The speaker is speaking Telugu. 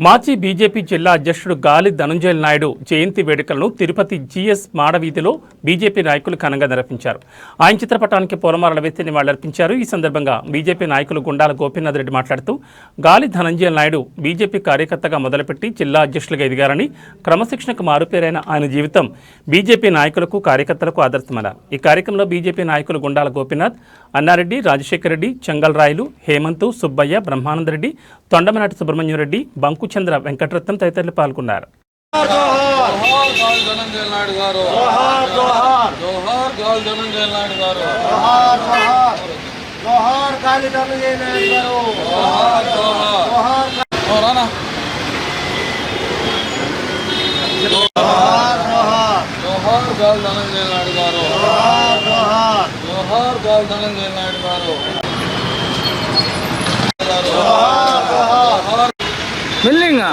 మాజీ బీజేపీ జిల్లా అధ్యక్షుడు గాలి ధనంజయ నాయుడు జయంతి వేడుకలను తిరుపతి జీఎస్ మాడవీధిలో బీజేపీ నాయకులు ఘనంగా నిర్వహించారు. ఆయన చిత్రపటానికి పూలమాలలు వేసి నివాళులర్పించారు. ఈ సందర్భంగా బీజేపీ నాయకులు గుండాల గోపీనాథ్ రెడ్డి మాట్లాడుతూ గాలి ధనంజయ నాయుడు బీజేపీ కార్యకర్తగా మొదలుపెట్టి జిల్లా అధ్యక్షులుగా ఎదిగారని, క్రమశిక్షణకు మారుపేరైన ఆయన జీవితం బీజేపీ నాయకులకు కార్యకర్తలకు ఆదర్శమన్నారు. ఈ కార్యక్రమంలో బీజేపీ నాయకులు గుండాల గోపీనాథ్, అన్నారెడ్డి, రాజశేఖర రెడ్డి, చెంగల్ రాయలు, హేమంతు, సుబ్బయ్య, బ్రహ్మానందరెడ్డి, తొండమనాటి సుబ్రహ్మణ్యం రెడ్డి, బంకుచంద్ర వెంకటరత్నం తదితరులు పాల్గొన్నారు. మిల్లింగా